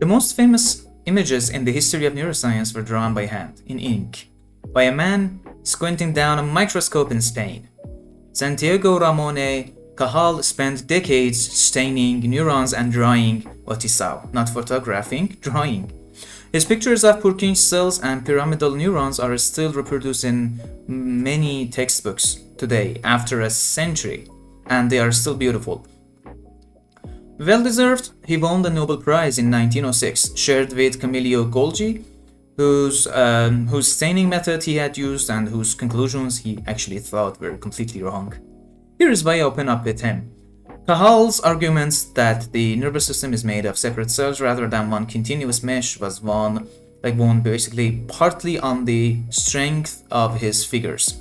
The most famous images in the history of neuroscience were drawn by hand, in ink, by a man squinting down a microscope in Spain. Santiago Ramon Cajal spent decades staining neurons and drawing what he saw, not photographing, drawing. His pictures of Purkinje cells and pyramidal neurons are still reproduced in many textbooks today after a century, and they are still beautiful. Well deserved, he won the Nobel Prize in 1906, shared with Camillo Golgi, whose staining method he had used and whose conclusions he actually thought were completely wrong. Here is why I open up with him. Cajal's arguments that the nervous system is made of separate cells rather than one continuous mesh was won basically partly on the strength of his figures.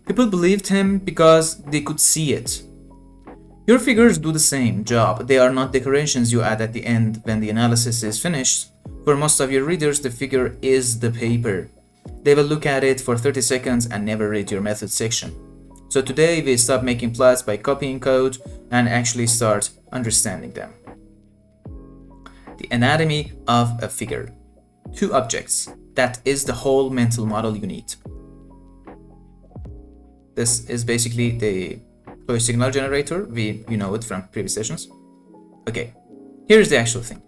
People believed him because they could see it. Your figures do the same job. They are not decorations you add at the end when the analysis is finished. For most of your readers, the figure is the paper. They will look at it for 30 seconds and never read your method section. So today we stop making plots by copying code and actually start understanding them. The anatomy of a figure. 2 objects. That is the whole mental model you need. This is basically the toy signal generator. You know it from previous sessions. Okay, here's the actual thing.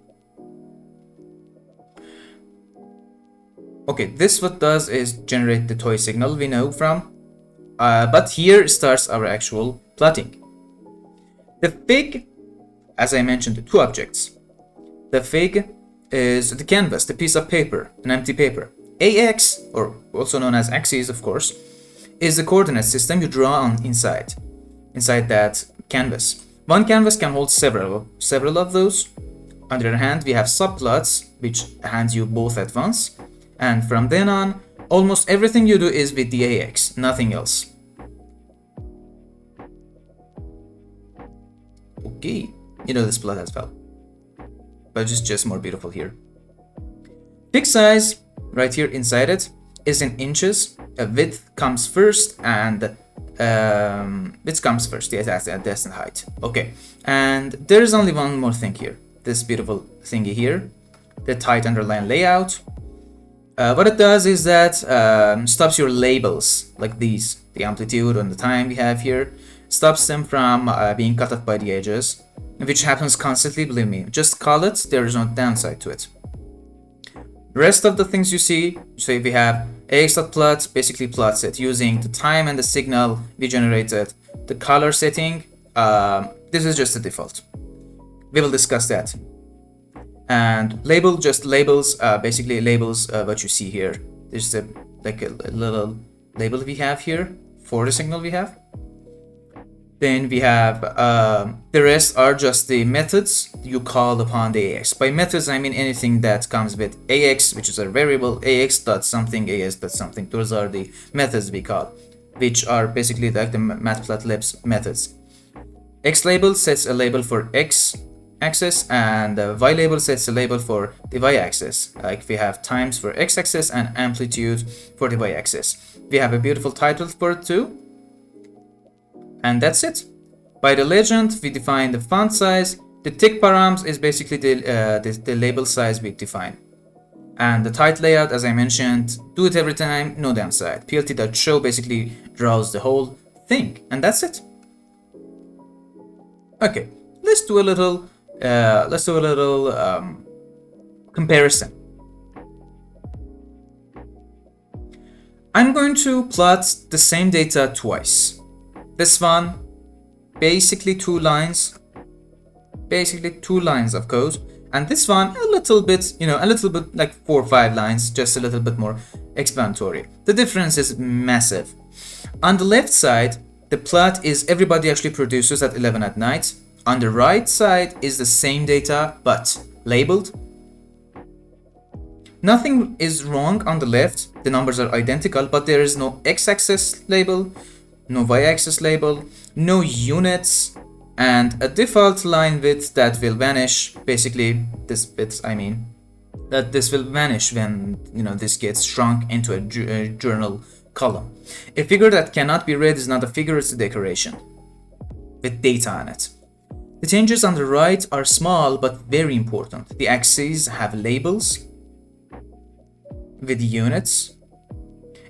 Okay, this what does is generate the toy signal we know from, but here starts our actual plotting. The fig, as I mentioned, 2 objects. The fig is the canvas, the piece of paper, an empty paper. AX, or also known as axes, of course, is the coordinate system you draw on inside that canvas. One canvas can hold several of those. On the other hand, we have subplots, which hand you both at once. And from then on, almost everything you do is with the AX, nothing else. Okay, you know this plot as well, but it's just more beautiful here. Fig size, right here inside it, is in inches. Width comes first, and width comes first. Yeah, that's the height. Okay, and there is only one more thing here. This beautiful thingy here, the tight underline layout. What it does is that stops your labels like these, the amplitude and the time we have here, stops them from being cut off by the edges, which happens constantly, believe me. Just call it, there is no downside to it. The rest of the things you see, so if we have ax.plot, basically plots it using the time and the signal we generated. The color setting, this is just the default. We will discuss that. And label just labels, basically labels what you see here. There's a little label we have here for the signal we have. Then we have the rest are just the methods you call upon the AX. By methods, I mean anything that comes with AX, which is a variable, AX dot something, AS dot something. Those are the methods we call, which are basically like the Matplotlib's methods. X label sets a label for X axis, and the Y label sets a label for the Y axis. Like we have times for X axis and amplitude for the Y axis. We have a beautiful title for it too. And that's it. By the legend, we define the font size. The tick params is basically the label size we define. And the title layout, as I mentioned, do it every time, no downside. plt.show basically draws the whole thing, and that's it. Okay, let's do a little comparison. I'm going to plot the same data twice. This one, basically two lines of code, and this one a little bit like 4 or 5 lines, just a little bit more explanatory. The difference is massive. On the left side, the plot is everybody actually produces at 11 at night. On the right side is the same data but labeled. Nothing is wrong on the left, the numbers are identical, but there is no x-axis label, no y-axis label, no units, and a default line width that will vanish. Basically, this width, that this will vanish when this gets shrunk into a journal column. A figure that cannot be read is not a figure, it's a decoration with data on it. The changes on the right are small but very important. The axes have labels with units.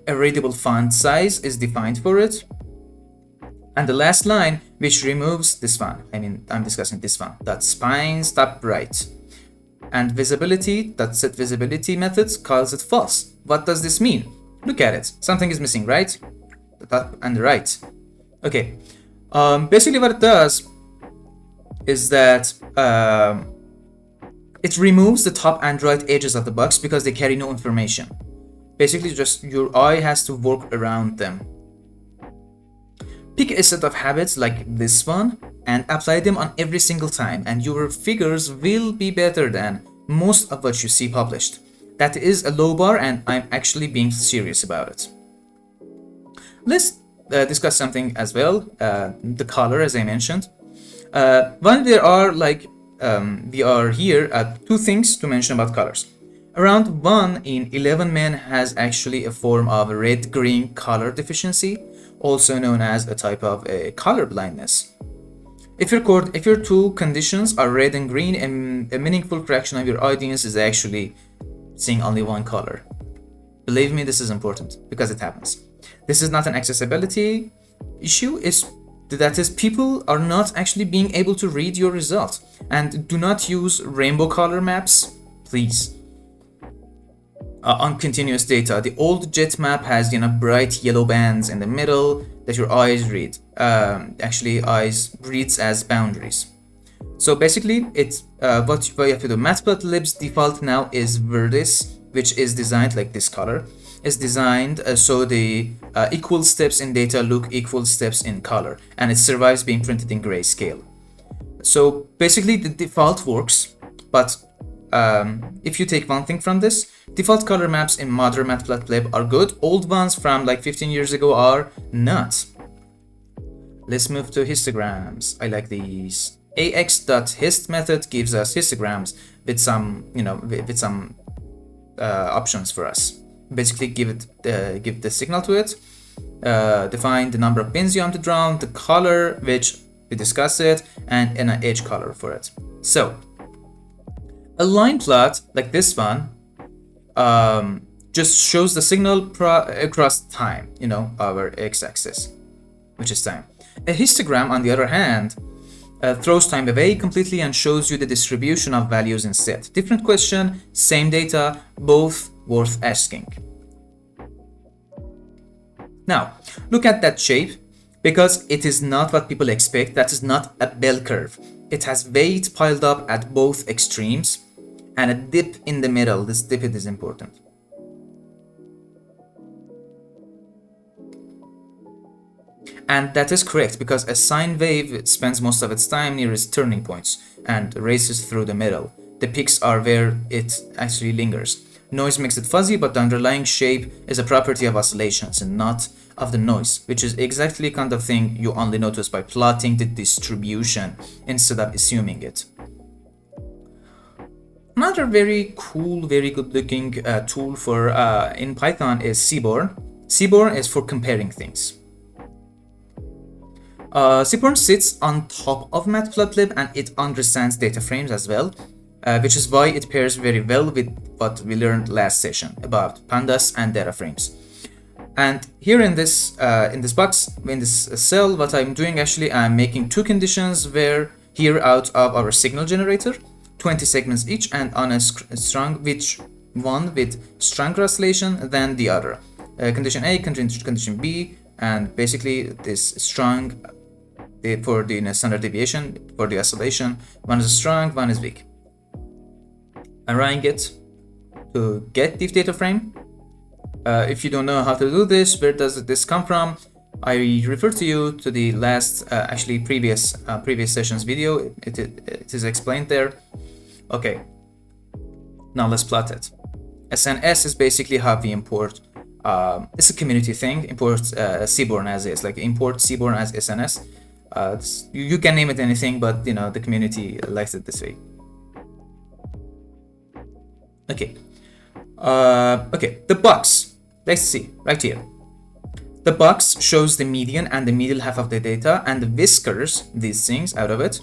A readable font size is defined for it. And the last line, which removes this one, I'm discussing this one, that spines top right. And visibility, that set visibility methods calls it false. What does this mean? Look at it. Something is missing, right? The top and the right. Okay. Basically what it does is that it removes the top and right edges of the box because they carry no information. Basically, just your eye has to work around them. Pick a set of habits like this one and apply them on every single time, and your figures will be better than most of what you see published. That is a low bar, and I'm actually being serious about it. Let's discuss something as well, the color, as I mentioned. When there are we are here at 2 things to mention about colors. Around 1 in 11 men has actually a form of red-green color deficiency, also known as a type of color blindness. If your 2 conditions are red and green, a meaningful fraction of your audience is actually seeing only 1 color. Believe me, this is important because it happens. This is not an accessibility issue, that is, people are not actually being able to read your result. And do not use rainbow color maps, please. On continuous data, the old JET map has bright yellow bands in the middle that your eyes read. Eyes reads as boundaries. So basically, it's what you have to do. Matplotlib's default now is Verdis, which is designed like this color. Is designed so the equal steps in data look equal steps in color, and it survives being printed in grayscale. So basically, the default works, but if you take one thing from this, default color maps in modern Matplotlib are good. Old ones from like 15 years ago are not. Let's move to histograms. I like these. ax.hist method gives us histograms with some, options for us. Basically, give the signal to it. Define the number of pins you want to draw, the color, which we discussed it, and an edge color for it. So a line plot like this one just shows the signal across time, our x-axis, which is time. A histogram, on the other hand, throws time away completely and shows you the distribution of values instead. Different question, same data, both worth asking. Now, look at that shape, because it is not what people expect. That is not a bell curve. It has weight piled up at both extremes and a dip in the middle. This dip is important. And that is correct, because a sine wave spends most of its time near its turning points and races through the middle. The peaks are where it actually lingers. Noise makes it fuzzy, but the underlying shape is a property of oscillations and not of the noise, which is exactly the kind of thing you only notice by plotting the distribution instead of assuming it. Another very cool, very good looking tool for in Python is Seaborn. Seaborn is for comparing things. Seaborn sits on top of Matplotlib and it understands data frames as well, which is why it pairs very well with what we learned last session about pandas and data frames. And here in this box, in this cell, what I'm doing actually, I'm making 2 conditions where here out of our signal generator, 20 segments each, and on a strong, which one with stronger oscillation than the other. Condition A, condition B, and basically this strong for the standard deviation for the oscillation. One is strong, one is weak. I'm running it to get the data frame. If you don't know how to do this, where does this come from? I refer to you to the last, previous session's video. It is explained there. Okay. Now let's plot it. SNS is basically how we import. It's a community thing. Import Seaborn as is, like import Seaborn as SNS. You can name it anything, but the community likes it this way. Okay. The box. Let's see right here. The box shows the median and the middle half of the data, and the whiskers, these things out of it,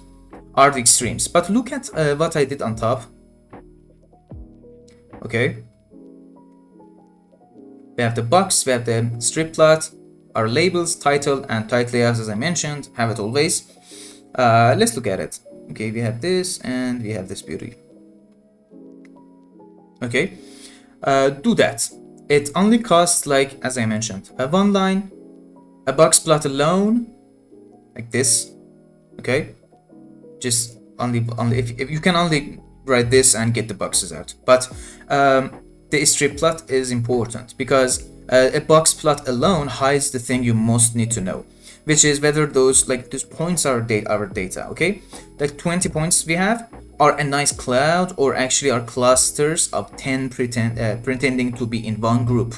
are the extremes. But look at what I did on top. Okay. We have the box, we have the strip plot, our labels, title, and title layouts, as I mentioned, have it always. Let's look at it. Okay, we have this and we have this beauty. Okay, do that. It only costs, like, as I mentioned, a one line, a box plot alone, like this. Okay, just only if you can only write this and get the boxes out. But the strip plot is important because a box plot alone hides the thing you most need to know, which is whether those points are our data. Okay, like 20 points we have are a nice cloud, or actually are clusters of 10 pretending to be in one group.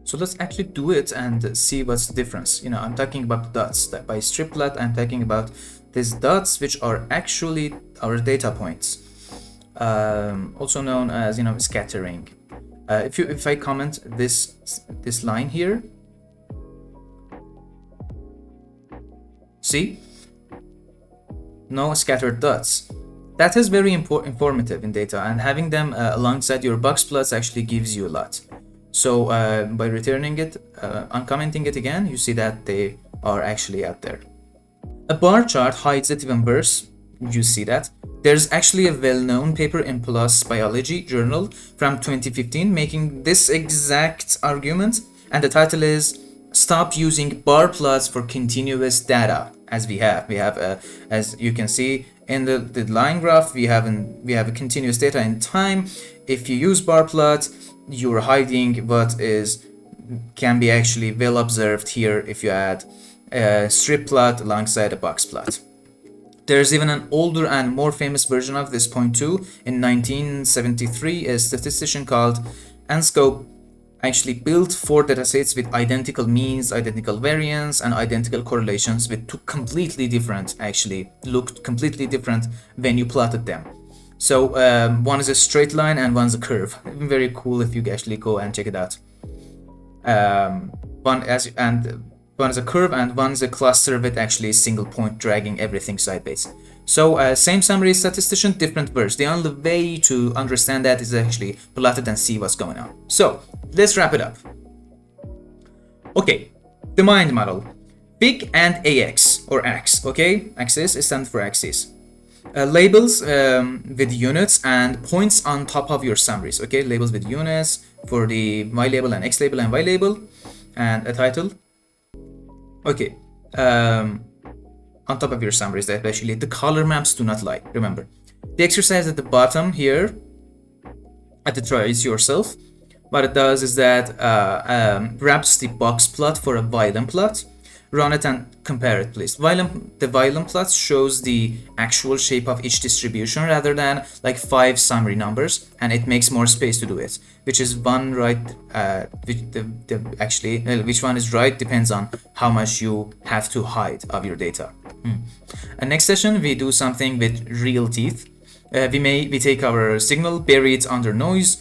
So let's actually do it and see what's the difference. You know, I'm talking about dots. That by strip plot, I'm talking about these dots, which are actually our data points, also known as, you know, scattering. If I comment this line here, see, no scattered dots. That is very informative in data, and having them alongside your box plots actually gives you a lot. So by returning it, uncommenting it again, you see that they are actually out there. A bar chart hides it even worse. You see that. There's actually a well-known paper in PLOS Biology journal from 2015 making this exact argument, and the title is "Stop Using Bar Plots for Continuous Data." As we have as you can see in the line graph, we have a continuous data in time. If you use bar plot, you're hiding what can be actually well observed here if you add a strip plot alongside a box plot. There's even an older and more famous version of this point too. In 1973, a statistician called Anscope actually built 4 datasets with identical means, identical variance, and identical correlations with 2 completely different, actually looked completely different when you plotted them. So one is a straight line and one's a curve. Very cool if you actually go and check it out. One is a curve and one is a cluster with actually a single point dragging everything sideways. So same summary statistician, different verse. The only way to understand that is actually plot it and see what's going on. So let's wrap it up. Okay, the mind model. Big and AX or X, okay? Axis stands for axis. Labels with units and points on top of your summaries, okay? Labels with units for the Y label and X label and Y label, and a title. Okay, on top of your summaries, especially the color maps do not lie. Remember, the exercise at the bottom here, at the try is yourself. What it does is that grabs the box plot for a Violin plot, run it and compare it, please. The Violin plot shows the actual shape of each distribution rather than like 5 summary numbers, and it makes more space to do it. Which is one right? Which one is right depends on how much you have to hide of your data. And next session we do something with real teeth. We take our signal, bury it under noise,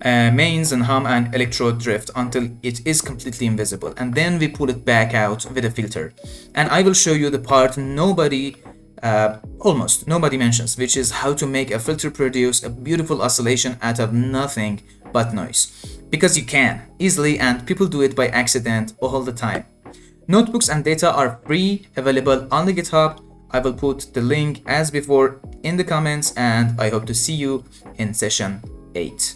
mains and hum and electrode drift until it is completely invisible, and then we pull it back out with a filter. And I will show you the part almost nobody mentions, which is how to make a filter produce a beautiful oscillation out of nothing but noise. Because you can easily, and people do it by accident all the time. Notebooks and data are free, available on the GitHub. I will put the link as before in the comments, and I hope to see you in session 8.